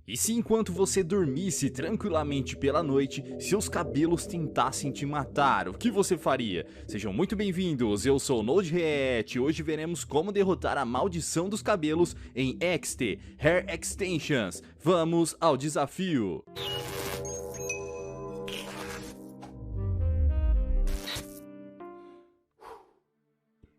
E se enquanto você dormisse tranquilamente pela noite, seus cabelos tentassem te matar, o que você faria? Sejam muito bem-vindos, eu sou o NodeReact e hoje veremos como derrotar a maldição dos cabelos em XT Hair Extensions. Vamos ao desafio!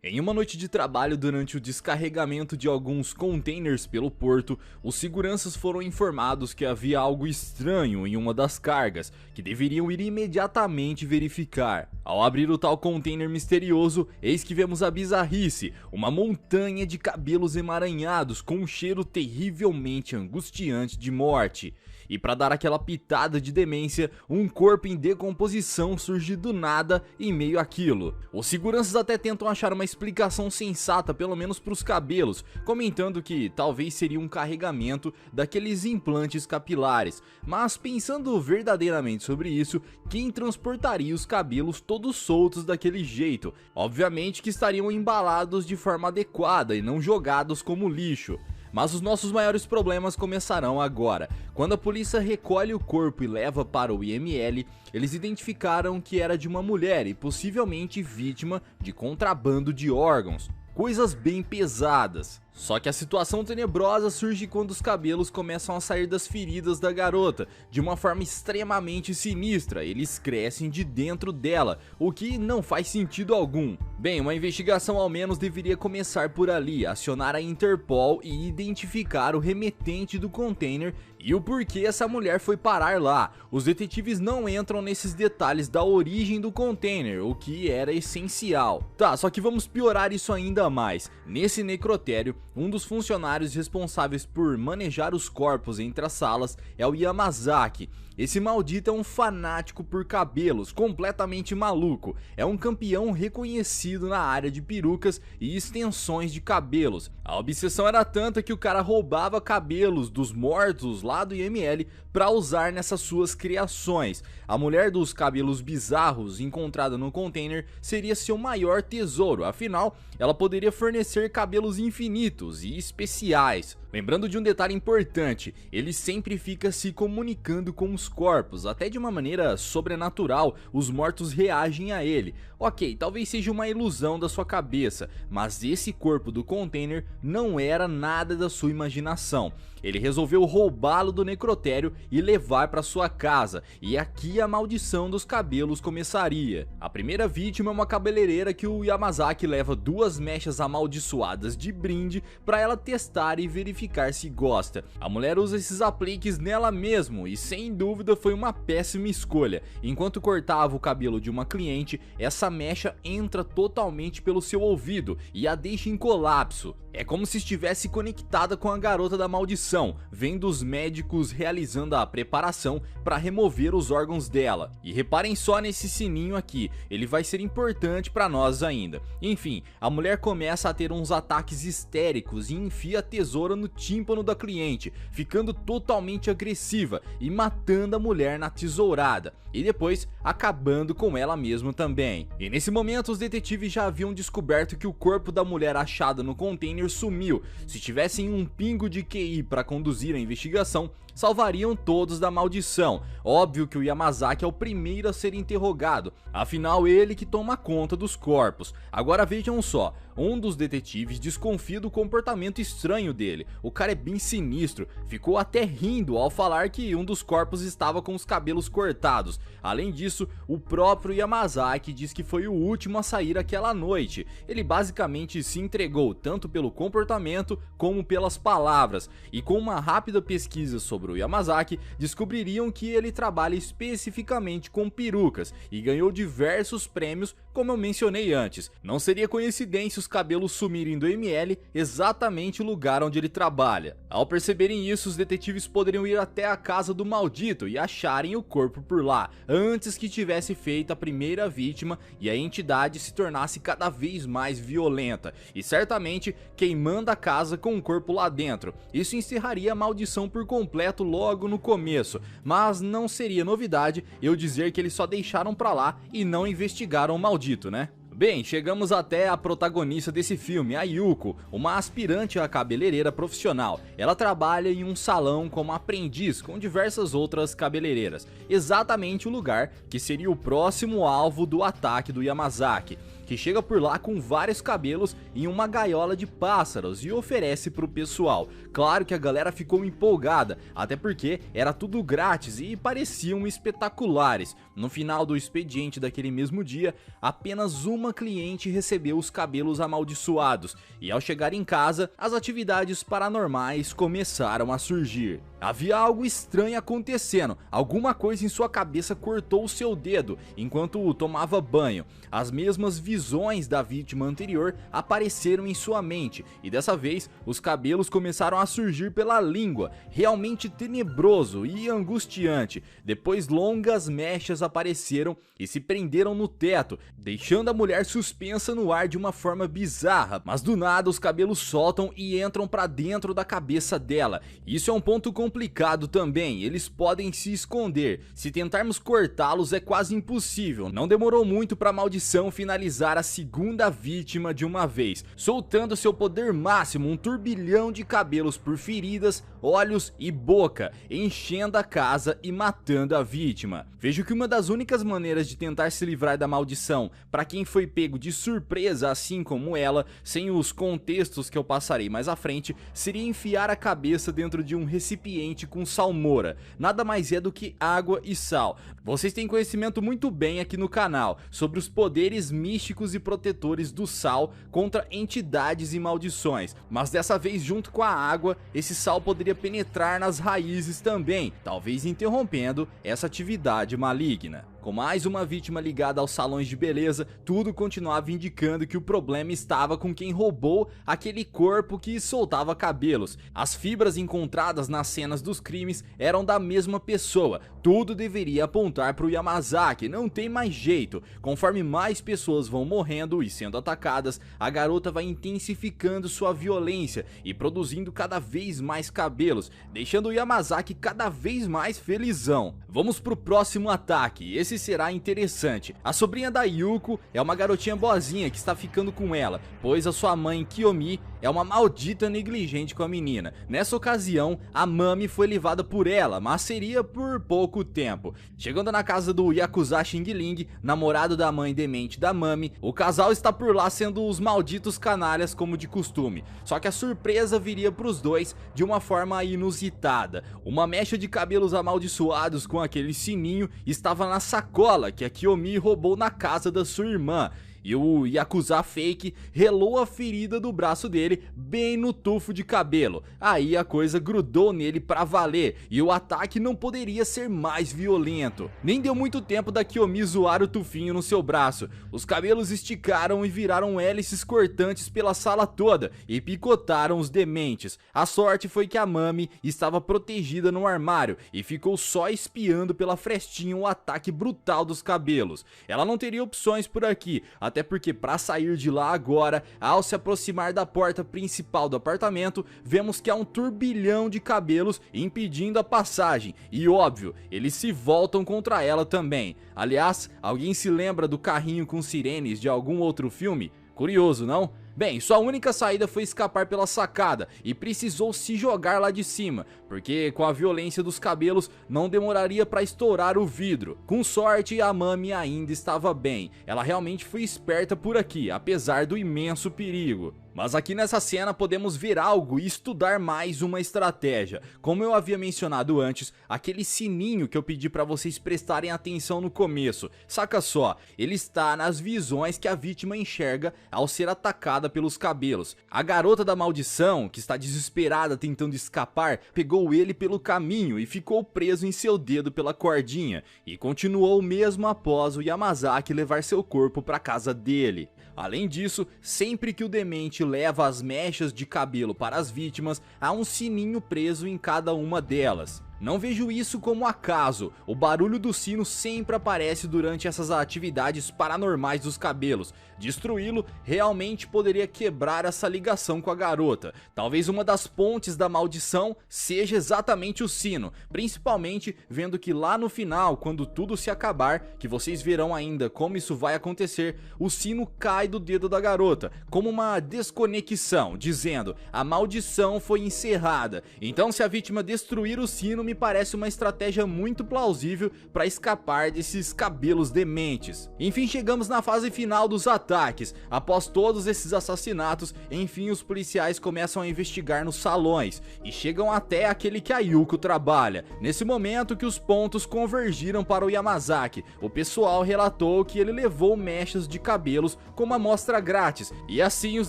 Em uma noite de trabalho durante o descarregamento de alguns containers pelo porto, os seguranças foram informados que havia algo estranho em uma das cargas, que deveriam ir imediatamente verificar. Ao abrir o tal container misterioso, eis que vemos a bizarrice, uma montanha de cabelos emaranhados com um cheiro terrivelmente angustiante de morte. E para dar aquela pitada de demência, um corpo em decomposição surge do nada em meio àquilo. Os seguranças até tentam achar uma explicação sensata, pelo menos para os cabelos, comentando que talvez seria um carregamento daqueles implantes capilares, mas pensando verdadeiramente sobre isso, quem transportaria os cabelos todos soltos daquele jeito? Obviamente que estariam embalados de forma adequada e não jogados como lixo. Mas os nossos maiores problemas começarão agora. Quando a polícia recolhe o corpo e leva para o IML, eles identificaram que era de uma mulher e possivelmente vítima de contrabando de órgãos. Coisas bem pesadas. Só que a situação tenebrosa surge quando os cabelos começam a sair das feridas da garota, de uma forma extremamente sinistra. Eles crescem de dentro dela, o que não faz sentido algum. Bem, uma investigação ao menos deveria começar por ali, acionar a Interpol e identificar o remetente do container e o porquê essa mulher foi parar lá. Os detetives não entram nesses detalhes da origem do container, o que era essencial. Tá, só que vamos piorar isso ainda mais. Nesse necrotério, um dos funcionários responsáveis por manejar os corpos entre as salas é o Yamazaki. Esse maldito é um fanático por cabelos, completamente maluco. É um campeão reconhecido na área de perucas e extensões de cabelos. A obsessão era tanta que o cara roubava cabelos dos mortos lá do IML para usar nessas suas criações. A mulher dos cabelos bizarros encontrada no container seria seu maior tesouro, afinal, ela poderia fornecer cabelos infinitos e especiais. Lembrando de um detalhe importante, ele sempre fica se comunicando com os corpos, até de uma maneira sobrenatural, os mortos reagem a ele. Ok, talvez seja uma ilusão da sua cabeça, mas esse corpo do container não era nada da sua imaginação. Ele resolveu roubá-lo do necrotério e levar para sua casa, e aqui a maldição dos cabelos começaria. A primeira vítima é uma cabeleireira que o Yamazaki leva duas mechas amaldiçoadas de brinde para ela testar e verificar se gosta. A mulher usa esses apliques nela mesmo e sem dúvida foi uma péssima escolha. Enquanto cortava o cabelo de uma cliente, essa mecha entra totalmente pelo seu ouvido e a deixa em colapso. É como se estivesse conectada com a garota da maldição, vendo os médicos realizando a preparação para remover os órgãos dela. E reparem só nesse sininho aqui, ele vai ser importante para nós ainda. Enfim, a mulher começa a ter uns ataques histéricos e enfia a tesoura no tímpano da cliente, ficando totalmente agressiva e matando a mulher na tesourada, e depois acabando com ela mesma também. E nesse momento os detetives já haviam descoberto que o corpo da mulher achada no container sumiu. Se tivessem um pingo de QI para conduzir a investigação, salvariam todos da maldição. Óbvio que o Yamazaki é o primeiro a ser interrogado, afinal ele que toma conta dos corpos. Agora vejam só, um dos detetives desconfia do comportamento estranho dele. O cara é bem sinistro, ficou até rindo ao falar que um dos corpos estava com os cabelos cortados. Além disso, o próprio Yamazaki diz que foi o último a sair aquela noite. Ele basicamente se entregou tanto pelo comportamento como pelas palavras, e com uma rápida pesquisa sobre o Yamazaki, descobririam que ele trabalha especificamente com perucas e ganhou diversos prêmios, como eu mencionei antes. Não seria coincidência os cabelos sumirem do ML exatamente o lugar onde ele trabalha. Ao perceberem isso, os detetives poderiam ir até a casa do maldito e acharem o corpo por lá, antes que tivesse feito a primeira vítima e a entidade se tornasse cada vez mais violenta, e certamente queimando a casa com o corpo lá dentro. Isso encerraria a maldição por completo logo no começo, mas não seria novidade eu dizer que eles só deixaram pra lá e não investigaram o maldito, né? Bem, chegamos até a protagonista desse filme, a Yuko, uma aspirante a cabeleireira profissional. Ela trabalha em um salão como aprendiz com diversas outras cabeleireiras, exatamente o lugar que seria o próximo alvo do ataque do Yamazaki, que chega por lá com vários cabelos em uma gaiola de pássaros e oferece pro pessoal. Claro que a galera ficou empolgada, até porque era tudo grátis e pareciam espetaculares. No final do expediente daquele mesmo dia, apenas uma cliente recebeu os cabelos amaldiçoados, e ao chegar em casa, as atividades paranormais começaram a surgir. Havia algo estranho acontecendo, alguma coisa em sua cabeça cortou o seu dedo enquanto tomava banho. As mesmas visões da vítima anterior apareceram em sua mente, e dessa vez os cabelos começaram a surgir pela língua, realmente tenebroso e angustiante. Depois longas mechas apareceram e se prenderam no teto, deixando a mulher suspensa no ar de uma forma bizarra, mas do nada os cabelos soltam e entram pra dentro da cabeça dela. Isso é um ponto complicado também, eles podem se esconder, se tentarmos cortá-los é quase impossível. Não demorou muito pra maldição finalizar a segunda vítima de uma vez, soltando seu poder máximo, um turbilhão de cabelos por feridas, olhos e boca, enchendo a casa e matando a vítima. Vejo que uma das únicas maneiras de tentar se livrar da maldição para quem foi pego de surpresa assim como ela, sem os contextos que eu passarei mais à frente, seria enfiar a cabeça dentro de um recipiente com salmoura. Nada mais é do que água e sal. Vocês têm conhecimento muito bem aqui no canal sobre os poderes místicos e protetores do sal contra entidades e maldições, mas dessa vez junto com a água, esse sal poderia penetrar nas raízes também, talvez interrompendo essa atividade maligna. Com mais uma vítima ligada aos salões de beleza, tudo continuava indicando que o problema estava com quem roubou aquele corpo que soltava cabelos. As fibras encontradas nas cenas dos crimes eram da mesma pessoa. Tudo deveria apontar para o Yamazaki, não tem mais jeito. Conforme mais pessoas vão morrendo e sendo atacadas, a garota vai intensificando sua violência e produzindo cada vez mais cabelos, deixando o Yamazaki cada vez mais felizão. Vamos pro próximo ataque, esse será interessante. A sobrinha da Yuko é uma garotinha boazinha que está ficando com ela, pois a sua mãe Kiyomi é uma maldita negligente com a menina. Nessa ocasião, a Mami foi levada por ela, mas seria por pouco tempo. Chegando na casa do Yakuza Xing Ling, namorado da mãe demente da Mami, o casal está por lá sendo os malditos canalhas como de costume. Só que a surpresa viria pros dois de uma forma inusitada. Uma mecha de cabelos amaldiçoados com aquele sininho estava na sacola que a Kiyomi roubou na casa da sua irmã. E o Yakuza fake relou a ferida do braço dele bem no tufo de cabelo. Aí a coisa grudou nele pra valer e o ataque não poderia ser mais violento. Nem deu muito tempo da Kiyomi zoar o tufinho no seu braço. Os cabelos esticaram e viraram hélices cortantes pela sala toda e picotaram os dementes. A sorte foi que a Mami estava protegida no armário e ficou só espiando pela frestinha o ataque brutal dos cabelos. Ela não teria opções por aqui, até porque para sair de lá agora, ao se aproximar da porta principal do apartamento, vemos que há um turbilhão de cabelos impedindo a passagem, e óbvio, eles se voltam contra ela também. Aliás, alguém se lembra do carrinho com sirenes de algum outro filme? Curioso, não? Bem, sua única saída foi escapar pela sacada e precisou se jogar lá de cima, porque com a violência dos cabelos não demoraria para estourar o vidro. Com sorte, a Mami ainda estava bem, ela realmente foi esperta por aqui, apesar do imenso perigo. Mas aqui nessa cena podemos ver algo e estudar mais uma estratégia. Como eu havia mencionado antes, aquele sininho que eu pedi para vocês prestarem atenção no começo, saca só, ele está nas visões que a vítima enxerga ao ser atacada pelos cabelos. A garota da maldição, que está desesperada tentando escapar, pegou ele pelo caminho e ficou preso em seu dedo pela cordinha, e continuou mesmo após o Yamazaki levar seu corpo para casa dele. Além disso, sempre que o demente leva as mechas de cabelo para as vítimas, há um sininho preso em cada uma delas. Não vejo isso como acaso, o barulho do sino sempre aparece durante essas atividades paranormais dos cabelos. Destruí-lo realmente poderia quebrar essa ligação com a garota. Talvez uma das pontes da maldição seja exatamente o sino, principalmente vendo que lá no final, quando tudo se acabar, que vocês verão ainda como isso vai acontecer, o sino cai do dedo da garota, como uma desconexão, dizendo: a maldição foi encerrada. Então, se a vítima destruir o sino, me parece uma estratégia muito plausível para escapar desses cabelos dementes. Enfim, chegamos na fase final dos ataques. Após todos esses assassinatos, enfim, os policiais começam a investigar nos salões e chegam até aquele que a Yuko trabalha. Nesse momento que os pontos convergiram para o Yamazaki, o pessoal relatou que ele levou mechas de cabelos como amostra grátis, e assim os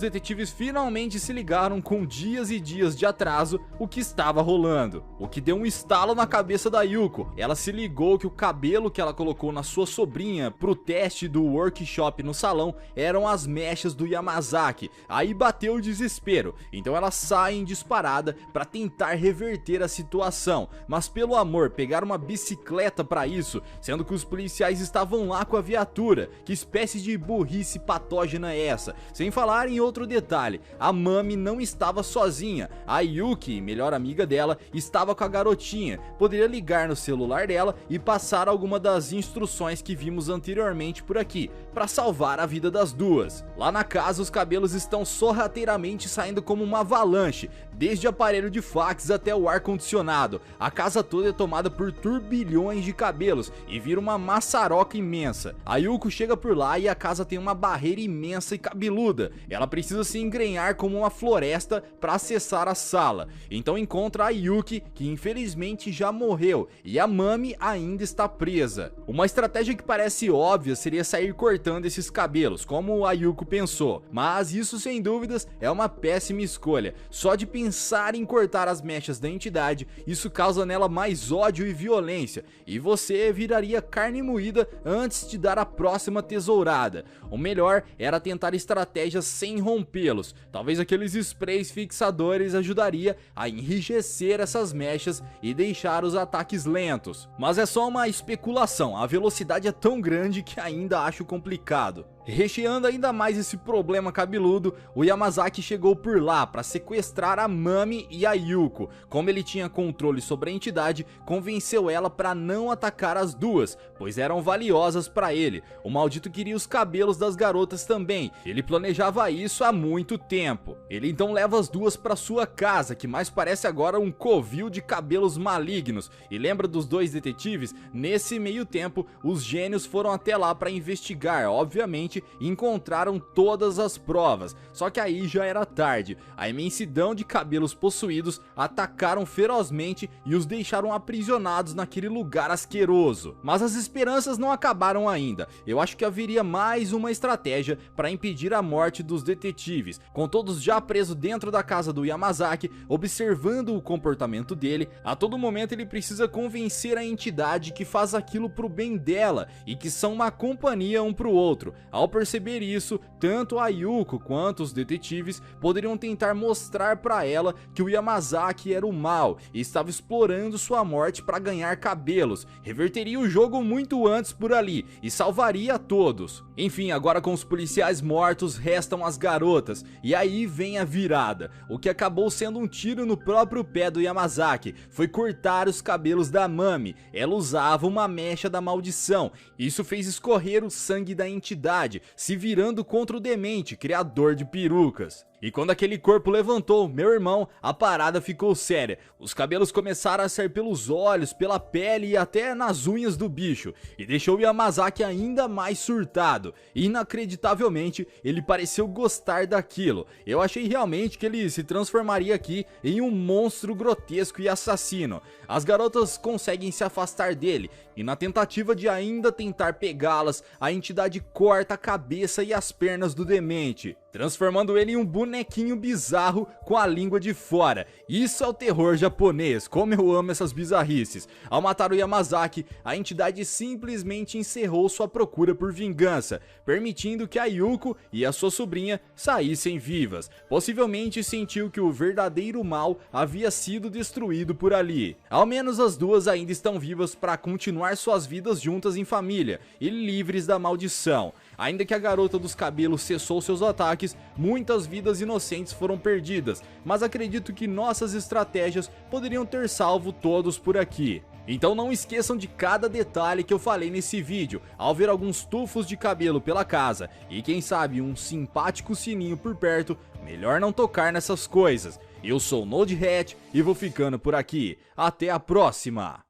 detetives finalmente se ligaram com dias e dias de atraso o que estava rolando. O que deu um estalo na cabeça da Yuko. Ela se ligou que o cabelo que ela colocou na sua sobrinha pro teste do workshop no salão eram as mechas do Yamazaki. Aí bateu o desespero, então ela sai em disparada para tentar reverter a situação, mas pelo amor, pegar uma bicicleta para isso, sendo que os policiais estavam lá com a viatura. Que espécie de burrice patógena é essa? Sem falar em outro detalhe, a Mami não estava sozinha, a Yuki, melhor amiga dela, estava com a garotinha. Poderia ligar no celular dela e passar alguma das instruções que vimos anteriormente por aqui, para salvar a vida das duas. Lá na casa, os cabelos estão sorrateiramente saindo como uma avalanche, desde aparelho de fax até o ar-condicionado. A casa toda é tomada por turbilhões de cabelos e vira uma maçaroca imensa. A Yuko chega por lá e a casa tem uma barreira imensa e cabeluda. Ela precisa se engrenhar como uma floresta para acessar a sala. Então encontra a Yuki, que infelizmente já morreu, e a Mami ainda está presa. Uma estratégia que parece óbvia seria sair cortando esses cabelos, como a Yuko pensou, mas isso sem dúvidas é uma péssima escolha. Só de pensar em cortar as mechas da entidade, isso causa nela mais ódio e violência, e você viraria carne moída antes de dar a próxima tesourada. O melhor era tentar estratégias sem rompê-los. Talvez aqueles sprays fixadores ajudaria a enrijecer essas mechas e deixar os ataques lentos. Mas é só uma especulação, a velocidade é tão grande que ainda acho complicado. Recheando ainda mais esse problema cabeludo, o Yamazaki chegou por lá para sequestrar a Mami e a Yuko. Como ele tinha controle sobre a entidade, convenceu ela para não atacar as duas, pois eram valiosas para ele. O maldito queria os cabelos das garotas também, ele planejava isso há muito tempo. Ele então leva as duas para sua casa, que mais parece agora um covil de cabelos malignos. E lembra dos dois detetives? Nesse meio tempo, os gênios foram até lá para investigar, obviamente encontraram todas as provas, só que aí já era tarde. A imensidão de cabelos possuídos atacaram ferozmente e os deixaram aprisionados naquele lugar asqueroso. Mas as esperanças não acabaram ainda. Eu acho que haveria mais uma estratégia para impedir a morte dos detetives. Com todos já presos dentro da casa do Yamazaki, observando o comportamento dele, a todo momento ele precisa convencer a entidade que faz aquilo pro bem dela e que são uma companhia um pro outro. Ao perceber isso, tanto a Yuko quanto os detetives poderiam tentar mostrar para ela que o Yamazaki era o mal e estava explorando sua morte para ganhar cabelos. Reverteria o jogo muito antes por ali e salvaria a todos. Enfim, agora com os policiais mortos, restam as garotas, e aí vem a virada. O que acabou sendo um tiro no próprio pé do Yamazaki foi cortar os cabelos da Mami. Ela usava uma mecha da maldição. Isso fez escorrer o sangue da entidade, se virando contra o demente, criador de perucas. E quando aquele corpo levantou, meu irmão, a parada ficou séria. Os cabelos começaram a sair pelos olhos, pela pele e até nas unhas do bicho, e deixou o Yamazaki ainda mais surtado. Inacreditavelmente, ele pareceu gostar daquilo. Eu achei realmente que ele se transformaria aqui em um monstro grotesco e assassino. As garotas conseguem se afastar dele, e na tentativa de ainda tentar pegá-las, a entidade corta a cabeça e as pernas do demente. transformando ele em um bonequinho bizarro com a língua de fora. Isso é o terror japonês, como eu amo essas bizarrices. Ao matar o Yamazaki, a entidade simplesmente encerrou sua procura por vingança, permitindo que a Yuko e a sua sobrinha saíssem vivas. Possivelmente sentiu que o verdadeiro mal havia sido destruído por ali. Ao menos as duas ainda estão vivas para continuar suas vidas juntas em família e livres da maldição. Ainda que a garota dos cabelos cessou seus ataques, muitas vidas inocentes foram perdidas, mas acredito que nossas estratégias poderiam ter salvo todos por aqui. Então não esqueçam de cada detalhe que eu falei nesse vídeo, ao ver alguns tufos de cabelo pela casa, e quem sabe um simpático sininho por perto, melhor não tocar nessas coisas. Eu sou o NodeHat e vou ficando por aqui, até a próxima!